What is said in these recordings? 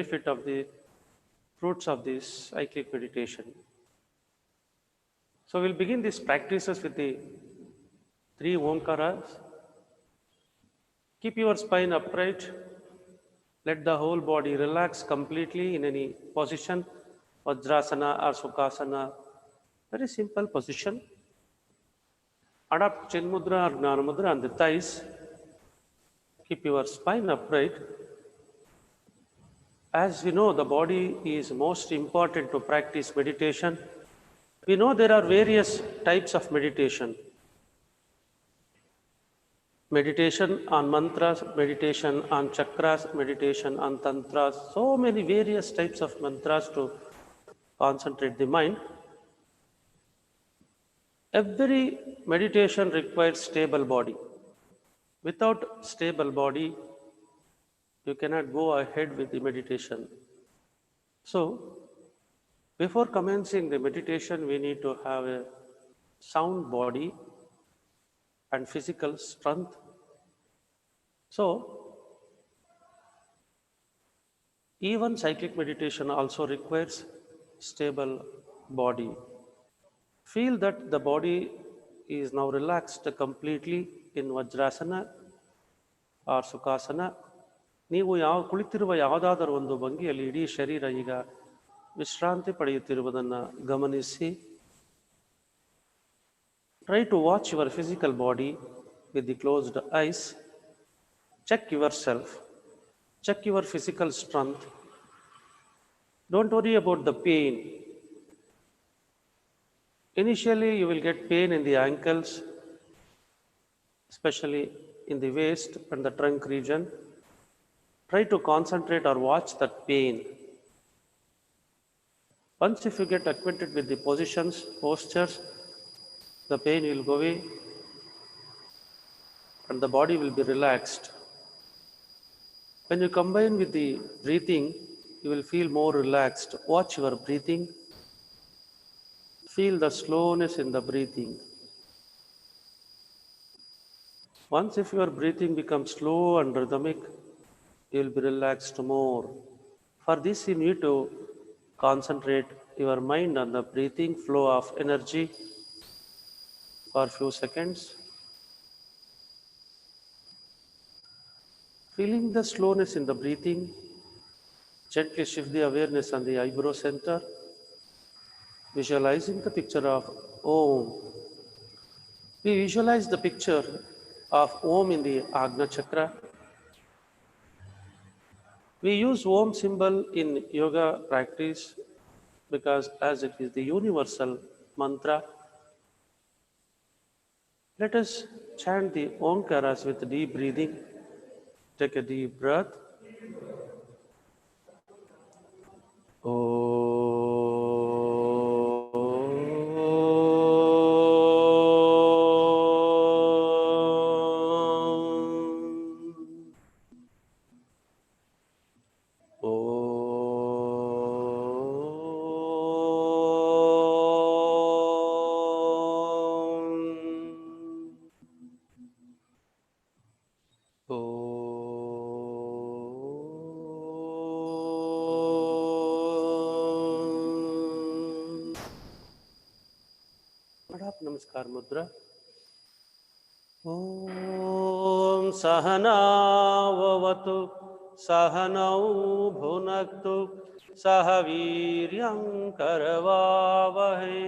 benefit of the fruits of this cyclic meditation. So we'll begin these practices with the three Omkaras. Keep your spine upright. Let the whole body relax completely in any position, Vajrasana or Sukhasana. Very simple position. Adapt Chin Mudra or Gnana Mudra on the thighs. Keep your spine upright. As we know, the body is most important to practice meditation. We know there are various types of meditation. Meditation on mantras, meditation on chakras, meditation on tantras, so many various types of mantras to concentrate the mind. Every meditation requires stable body. Without stable body, you cannot go ahead with the meditation. So, before commencing the meditation, we need to have a sound body and physical strength. So, even cyclic meditation also requires stable body. Feel that the body is now relaxed completely in Vajrasana or Sukhasana. ನೀವು ಕುಳಿತಿರುವ ಯಾವುದಾದರೂ ಒಂದು ಭಂಗಿಯಲ್ಲಿ ಇಡೀ ಶರೀರ ಈಗ ವಿಶ್ರಾಂತಿ ಪಡೆಯುತ್ತಿರುವುದನ್ನು ಗಮನಿಸಿ. Try to watch your physical body with the closed eyes. Check yourself. Check your physical strength. Don't worry about the pain. Initially, you will get pain in the ankles, especially in the waist and the trunk region. Try to concentrate or watch that pain. Once if you get acquainted with the positions, postures, the pain will go away and the body will be relaxed. When you combine with the breathing, you will feel more relaxed. Watch your breathing. Feel the slowness in the breathing. Once if your breathing becomes slow and rhythmic, you will be relaxed more. For this, you need to concentrate your mind on the breathing flow of energy for a few seconds. Feeling the slowness in the breathing, gently shift the awareness on the eyebrow center, visualizing the picture of Om. We visualize the picture of Om in the Agna Chakra. We use Om symbol in yoga practice because as it is the universal mantra, let us chant the Omkaras with deep breathing. Take a deep breath. नमस्कार मुद्रा. ॐ सहनाववतु सहनौ भुनक्तु सह वीर्यं करवावहै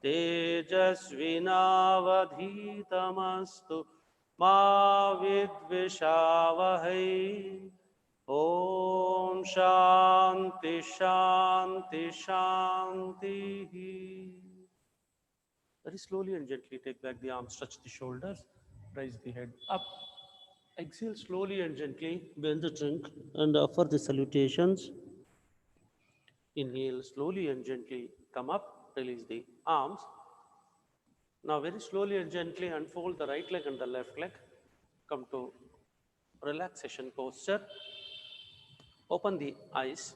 तेजस्विनावधीतमस्तु मा विद्विषावहै. ॐ शान्ति शान्ति शान्तिः. Very slowly and gently take back the arms, stretch the shoulders, raise the head up. Exhale slowly and gently, bend the trunk and offer the salutations. Inhale slowly and gently, come up, release the arms. Now very slowly and gently unfold the right leg and the left leg. Come to relaxation posture. Open the eyes.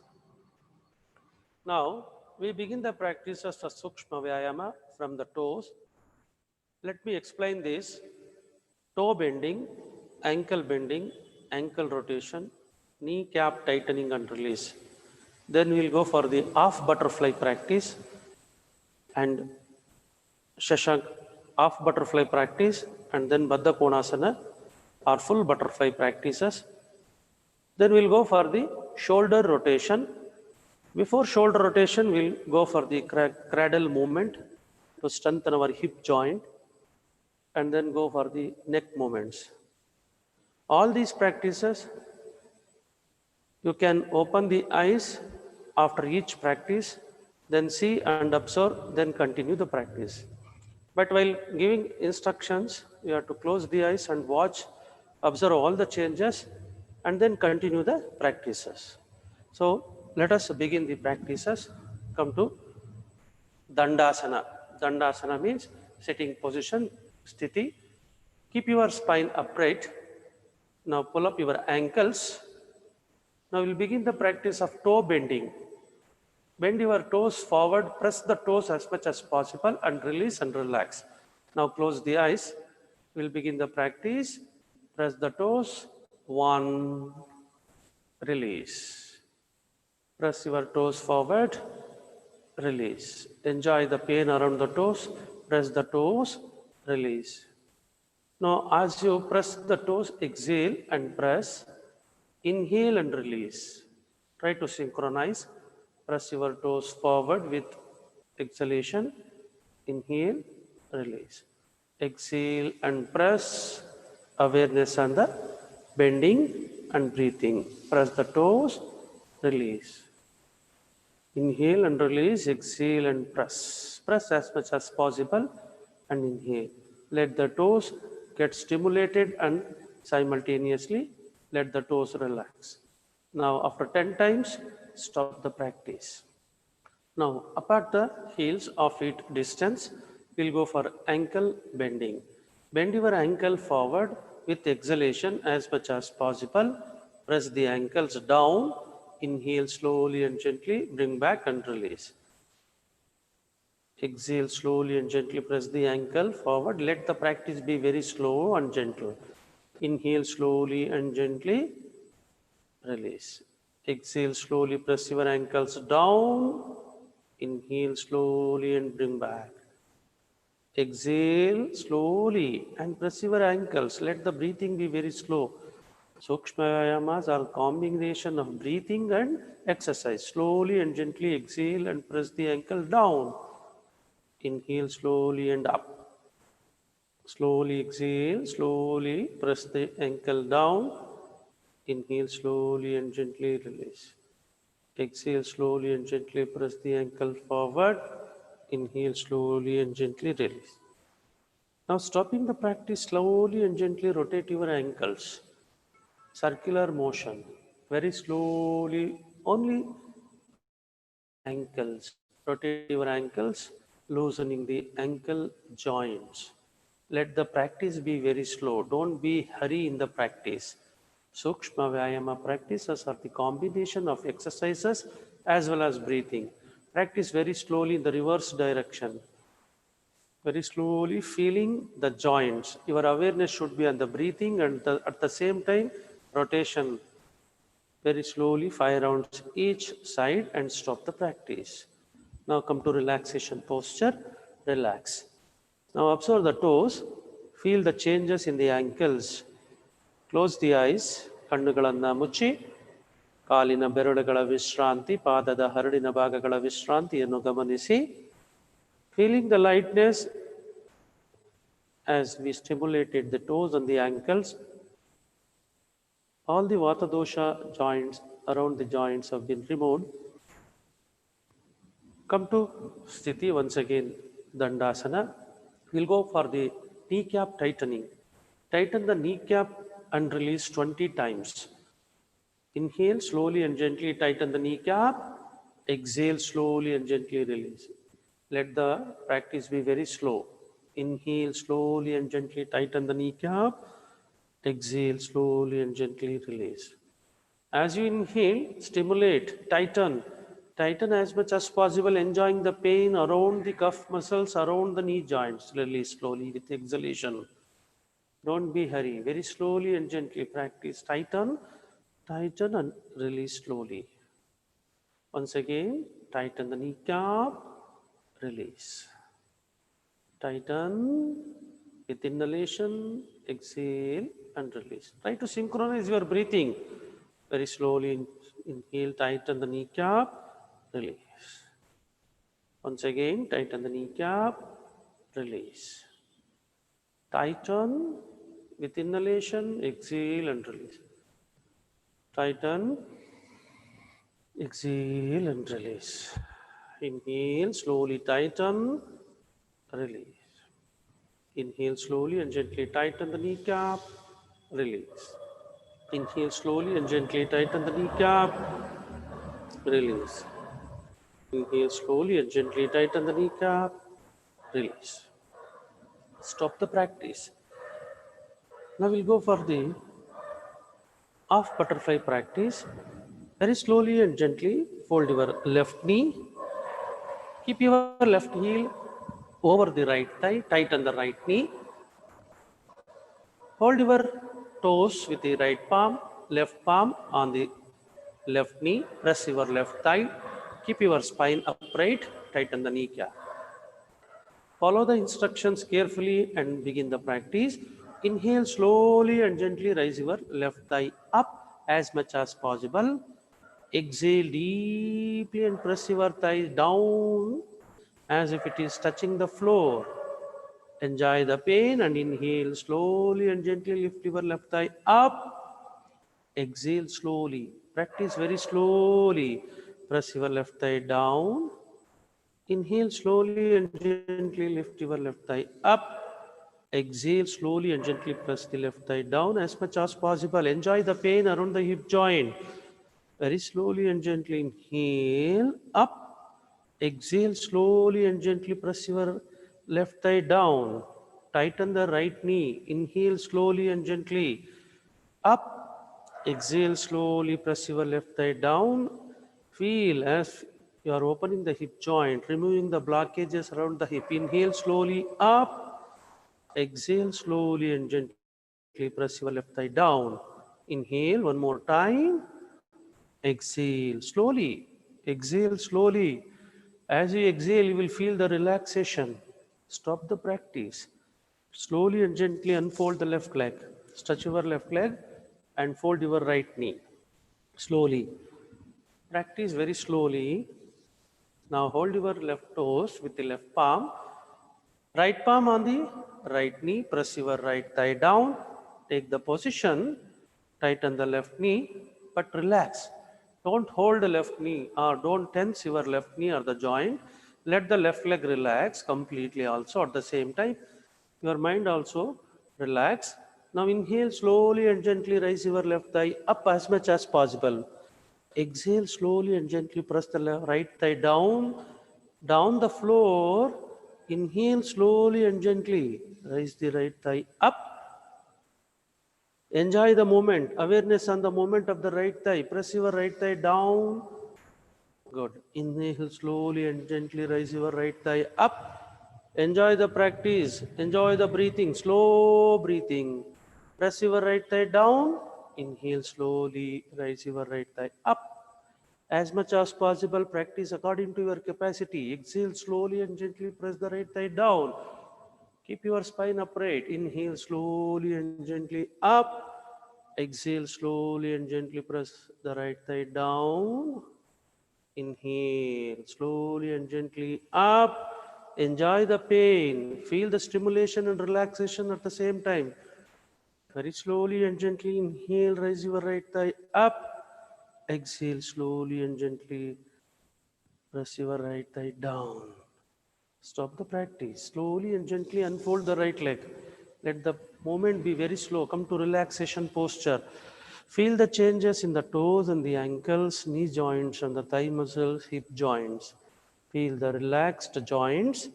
Now we begin the practices of Sukshma Vyayama from the toes. Let me explain this. Toe bending, ankle rotation, kneecap tightening and release. Then we'll go for the half butterfly practice and Shashank half butterfly practice, and then Baddha Konasana or full butterfly practices. Then we'll go for the shoulder rotation. Before shoulder rotation, we'll go for the cradle movement to strengthen our hip joint, and then go for the neck movements. All these practices, you can open the eyes after each practice, then see and observe, then continue the practice. But while giving instructions, you have to close the eyes and watch, observe all the changes, and then continue the practices. So let us begin the practices. Come to Dandasana. Dandasana means sitting position, sthiti. Keep your spine upright. Now pull up your ankles. Now we'll begin the practice of toe bending. Bend your toes forward, press the toes as much as possible and release and relax. Now close the eyes. We'll begin the practice. Press the toes. One, release. Press your toes forward, release. Enjoy the pain around the toes. Press the toes, release. Now as you press the toes, exhale and press. Inhale and release. Try to synchronize. Press your toes forward with exhalation. Inhale, release. Exhale and press. Awareness on the bending and breathing. Press the toes, release. Inhale and release, exhale and press. Press as much as possible and inhale. Let the toes get stimulated and simultaneously let the toes relax. Now after 10 times, stop the practice. Now apart the heels of feet distance, we'll go for ankle bending. Bend your ankle forward with exhalation as much as possible. Press the ankles down. Inhale slowly and gently, bring back and release. Exhale slowly and gently, press the ankle forward. Let the practice be very slow and gentle. Inhale slowly and gently, release. Exhale slowly, press your ankles down. Inhale slowly and bring back. Exhale slowly and press your ankles. Let the breathing be very slow. Sukshma Vayamas are combination of breathing and exercise. Slowly and gently exhale and press the ankle down. Inhale slowly and up. Slowly exhale, slowly press the ankle down. Inhale slowly and gently release. Exhale slowly and gently press the ankle forward. Inhale slowly and gently release. Now stopping the practice, slowly and gently rotate your ankles. Circular motion. Very slowly, only ankles. Rotate your ankles, loosening the ankle joints. Let the practice be very slow. Don't be hurry in the practice. Sukshma Vyayama practices are the combination of exercises as well as breathing. Practice very slowly in the reverse direction. Very slowly feeling the joints. Your awareness should be on the breathing and at the same time rotation. Very slowly 5 rounds each side and stop the practice. Now come to relaxation posture. Relax. Now observe the toes. Feel the changes in the ankles. Close the eyes. ಕಣ್ಣುಗಳನ್ನು ಮುಚ್ಚಿ ಕಾಲಿನ ಬೆರಳುಗಳ ವಿಶ್ರಾಂತಿ, ಪಾದದ ಹರಡಿನ ಭಾಗಗಳ ವಿಶ್ರಾಂತಿಯನ್ನು ಗಮನಿಸಿ. Feeling the lightness as we stimulated the toes and the ankles. All the Vata dosha joints around the joints have been removed. Come to Sthiti once again, Dandasana. We'll go for the kneecap tightening. Tighten the kneecap and release 20 times. Inhale slowly and gently, tighten the kneecap. Exhale slowly and gently release. Let the practice be very slow. Inhale slowly and gently, tighten the kneecap. Exhale slowly and gently release. As you inhale, stimulate, tighten. Tighten as much as possible, enjoying the pain around the cuff muscles, around the knee joints. Release slowly with exhalation. Don't be hurry. Very slowly and gently practice. Tighten. Tighten and release slowly. Once again, tighten the kneecap, release. Tighten with inhalation, exhale and release. Try to synchronize your breathing. Very slowly inhale, tighten the kneecap, release. Once again, tighten the kneecap, release. Tighten with inhalation, exhale and release. Tighten, exhale and release. Inhale, slowly tighten, release. Inhale slowly and gently tighten the kneecap, release. Inhale slowly and gently tighten the kneecap, release. Inhale slowly and gently tighten the kneecap, release. Stop the practice. Now we'll go for the half butterfly practice. Very slowly and gently fold your left knee. Keep your left heel over the right thigh. Tighten the right knee. Hold your toes with the right palm, left palm on the left knee. Press your left thigh. Keep your spine upright. Tighten the kneecap. Follow the instructions carefully and begin the practice. Inhale slowly and gently, raise your left thigh up as much as possible. Exhale deeply and press your thighs down as if it is touching the floor. Enjoy the pain and inhale slowly and gently, lift your left thigh up. Exhale slowly. Practice very slowly. Press your left thigh down. Inhale slowly and gently, lift your left thigh up. Exhale slowly and gently, press the left thigh down as much as possible. Enjoy the pain around the hip joint. Very slowly and gently inhale up. Exhale slowly and gently, press your left thigh down. Tighten the right knee. Inhale slowly and gently up. Exhale slowly, press your left thigh down. Feel as you are opening the hip joint, removing the blockages around the hip. Inhale slowly up. Exhale slowly and gently, press your left thigh down. Inhale one more time. Exhale slowly. Exhale slowly. As you exhale, you will feel the relaxation. Stop the practice. Slowly and gently unfold the left leg. Stretch your left leg and fold your right knee. Slowly. Practice very slowly. Now hold your left toes with the left palm. Right palm on the right knee. Press your right thigh down. Take the position. Tighten the left knee, but relax. Don't hold the left knee or don't tense your left knee or the joint. Let the left leg relax completely also at the same time. Your mind also relax. Now inhale slowly and gently, raise your left thigh up as much as possible. Exhale slowly and gently, press the right thigh down the floor. Inhale slowly and gently, raise the right thigh up. Enjoy the moment, awareness on the moment of the right thigh. Press your right thigh down. Good. Inhale slowly and gently, raise your right thigh up. Enjoy the practice. Enjoy the breathing. Slow breathing. Press your right thigh down. Inhale slowly, raise your right thigh up. As much as possible, practice according to your capacity. Exhale slowly and gently, press the right thigh down. Keep your spine upright. Inhale slowly and gently up. Exhale slowly and gently, press the right thigh down. Inhale slowly and gently up. Enjoy the pain. Feel the stimulation and relaxation at the same time. Very slowly and gently inhale, raise your right thigh up. Exhale slowly and gently, press your right thigh down. Stop the practice. Slowly and gently unfold the right leg. Let the movement be very slow. Come to relaxation posture. Feel the changes in the toes and the ankles, knee joints and the thigh muscles, hip joints. Feel the relaxed joints.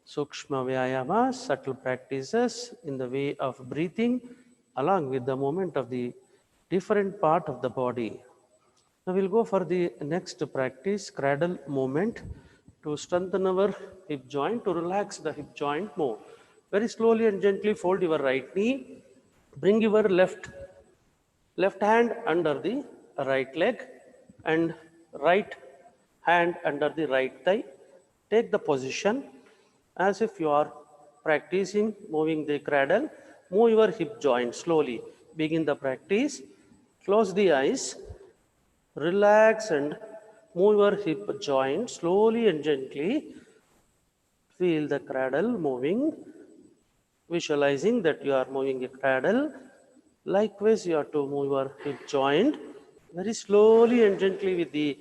Sukshma Vyayama, subtle practices in the way of breathing along with the movement of the different part of the body. Now we'll go for the next practice, cradle movement, to strengthen our hip joint, to relax the hip joint more. Very slowly and gently fold your right knee. Bring your left hand under the right leg and right hand under the right thigh. Take the position as if you are practicing moving the cradle. Move your hip joint slowly. Begin the practice. Close the eyes. Relax and move your hip joint slowly and gently. Feel the cradle moving, visualizing that you are moving a cradle. Likewise, you have to move your hip joint very slowly and gently with the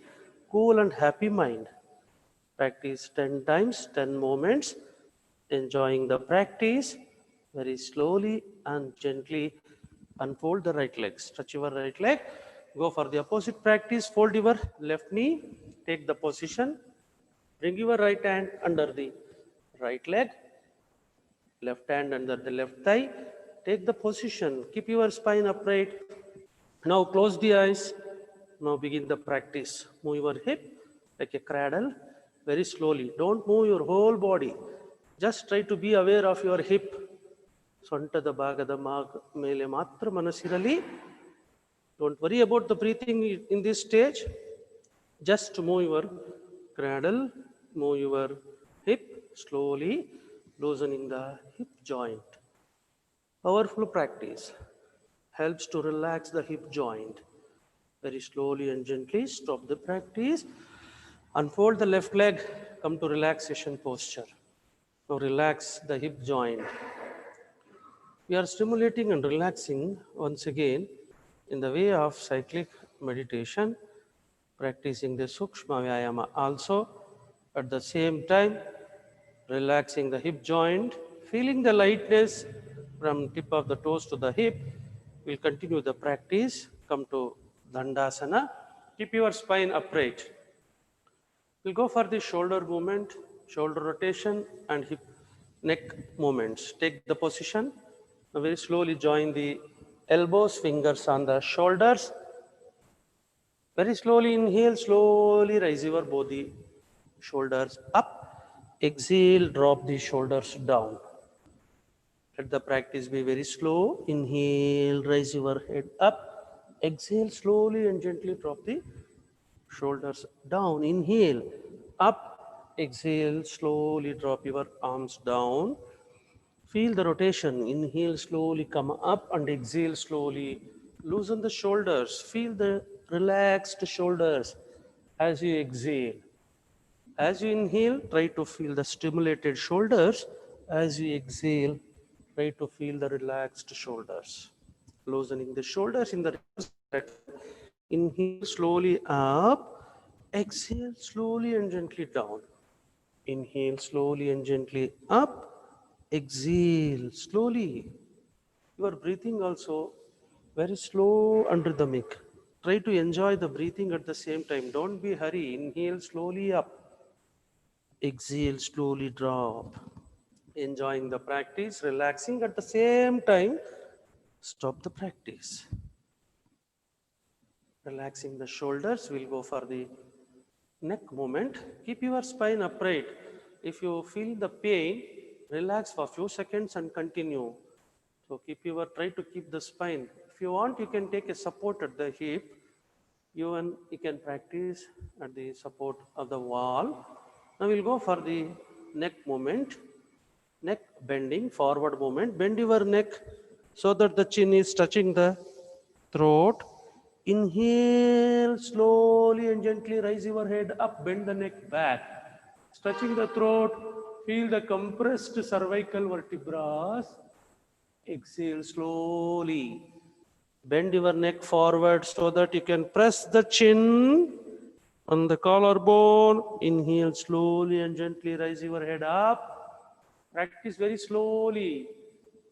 cool and happy mind. Practice 10 times, 10 moments, enjoying the practice. Very slowly and gently unfold the right leg. Stretch your right leg. Go for the opposite practice. Fold your left knee. Take the position. Bring your right hand under the right leg, left hand under the left thigh. Take the position. Keep your spine upright. Now close the eyes. Now begin the practice. Move your hip like a cradle very slowly. Don't move your whole body. Just try to be aware of your hip. ಸೊಂಟದ ಭಾಗದ ಮೇಲೆ ಮಾತ್ರ ಮನಸ್ಸಿರಲಿ. Don't worry about the breathing in this stage. Just move your cradle, move your hip slowly, loosening the hip joint. Powerful practice helps to relax the hip joint. Very slowly and gently stop the practice. Unfold the left leg, come to relaxation posture. Now relax the hip joint. We are stimulating and relaxing once again in the way of cyclic meditation, practicing the Sukshma Vyayama also. At the same time, relaxing the hip joint, feeling the lightness from tip of the toes to the hip. We'll continue the practice. Come to Dandasana. Keep your spine upright. We'll go for the shoulder movement, shoulder rotation, and hip neck movements. Take the position. Now very slowly join the elbows, fingers on the shoulders. Very slowly inhale, slowly raise your both the shoulders up. Exhale, drop the shoulders down. Let the practice be very slow. Inhale, raise your head up. Exhale, slowly and gently drop the shoulders down. Inhale, up. Exhale, slowly drop your arms down. Feel the rotation. Inhale, slowly come up and exhale slowly. Loosen the shoulders. Feel the relaxed shoulders as you exhale. As you inhale, try to feel the stimulated shoulders. As you exhale, try to feel the relaxed shoulders. Loosening the shoulders in the reverse direction. Inhale slowly up. Exhale slowly and gently down. Inhale slowly and gently up. Exhale slowly. You are breathing also very slow under the mic. Try to enjoy the breathing at the same time. Don't be hurry. Inhale slowly up. Exhale slowly drop. Enjoying the practice, relaxing at the same time. Stop the practice. Relaxing the shoulders. We'll go for the neck movement. Keep your spine upright. If you feel the pain, relax for a few seconds and continue. So try to keep the spine. If you want, you can take a support at the hip. You can practice at the support of the wall. Now we'll go for the neck movement. Neck bending, forward movement. Bend your neck so that the chin is touching the throat. Inhale, slowly and gently raise your head up, bend the neck back. Stretching the throat, feel the compressed cervical vertebrae. Exhale slowly. Bend your neck forward so that you can press the chin on the collarbone. Inhale slowly and gently raise your head up. Practice very slowly.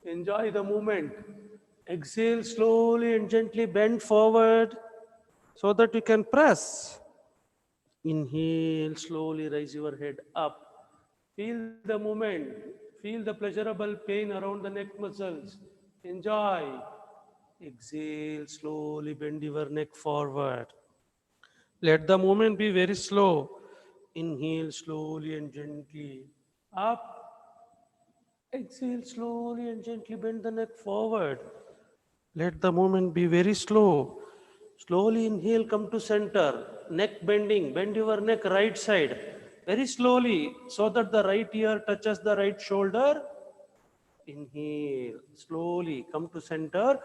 Enjoy the movement. Exhale slowly and gently bend forward so that you can press. Inhale, slowly raise your head up. Feel the movement. Feel the pleasurable pain around the neck muscles. Enjoy. Exhale, slowly bend your neck forward. Let the movement be very slow. Inhale slowly and gently up. Exhale slowly and gently bend the neck forward. Let the movement be very slow. Slowly inhale, come to center. Neck bending, bend your neck right side. Very slowly, so that the right ear touches the right shoulder. Inhale, slowly, come to center.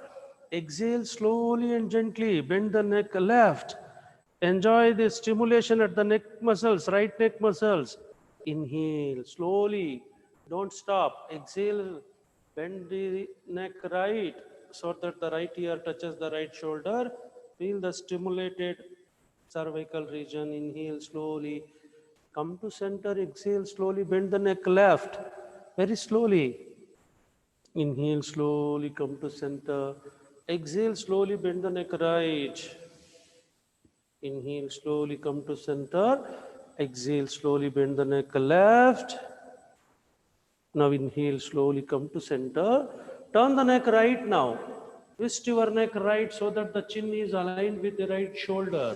Exhale, slowly and gently, bend the neck left. Enjoy the stimulation at the neck muscles, right neck muscles. Inhale, slowly, don't stop. Exhale, bend the neck right, so that the right ear touches the right shoulder. Feel the stimulated cervical region. Inhale slowly, come to center. Exhale slowly, bend the neck left, very slowly. Inhale slowly, come to center. Exhale slowly, bend the neck right. Inhale slowly, come to center. Exhale slowly, bend the neck left. Now inhale slowly, come to center. Turn the neck right now. Twist your neck right so that the chin is aligned with the right shoulder.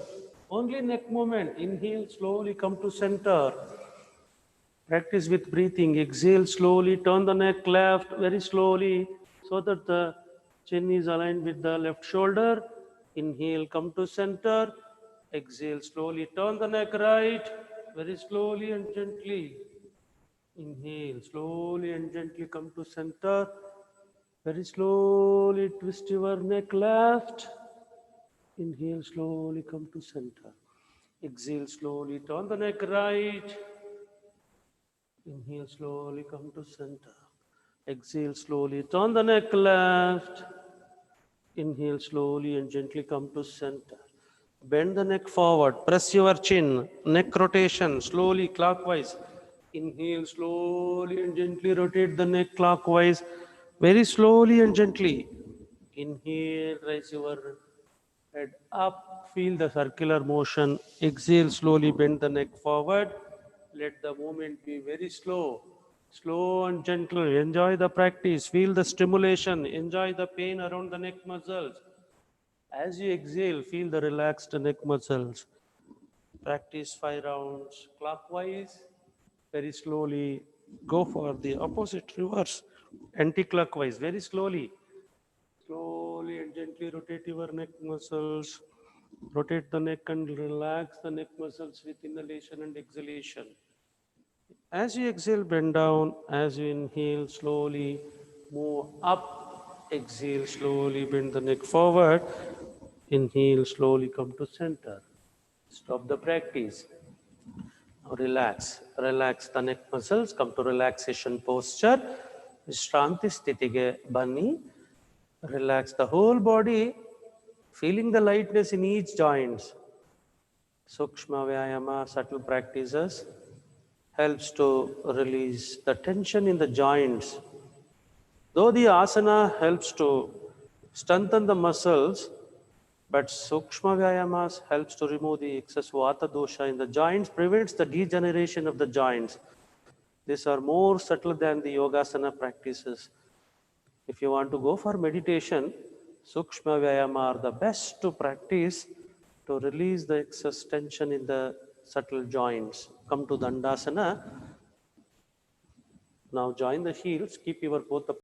Only neck movement. Inhale slowly, come to center. Practice with breathing. Exhale slowly, turn the neck left very slowly so that the chin is aligned with the left shoulder. Inhale, come to center. Exhale slowly, turn the neck right very slowly and gently. Inhale, slowly and gently come to center. Very slowly twist your neck left. Inhale, slowly come to center. Exhale, slowly turn the neck right. Inhale, slowly come to center. Exhale, slowly turn the neck left. Inhale, slowly and gently come to center. Bend the neck forward, press your chin, neck rotation, slowly clockwise. Inhale, slowly and gently rotate the neck clockwise, very slowly and gently. Inhale, raise your head up, feel the circular motion. Exhale, slowly bend the neck forward. Let the movement be very slow. Slow and gentle. Enjoy the practice. Feel the stimulation. Enjoy the pain around the neck muscles. As you exhale, feel the relaxed neck muscles. Practice 5 rounds clockwise. Very slowly go for the opposite reverse. Anti-clockwise. Very slowly. Slowly and gently rotate your neck muscles. Rotate the neck and relax the neck muscles with inhalation and exhalation. As you exhale, bend down. As you inhale, slowly move up. Exhale, slowly bend the neck forward. Inhale, slowly come to center. Stop the practice. Now relax. Relax the neck muscles. Come to relaxation posture. Vishranti sthitige bani. Relax the whole body, feeling the lightness in each joint. Sukshma Vyayama, subtle practices, helps to release the tension in the joints. Though the asana helps to strengthen the muscles, but Sukshma Vyayamas helps to remove the excess Vata dosha in the joints, prevents the degeneration of the joints. These are more subtle than the Yogasana practices. If you want to go for meditation, Sukshma Vyayama are the best to practice to release the excess tension in the subtle joints. Come to Dandasana. Now join the heels, keep your both the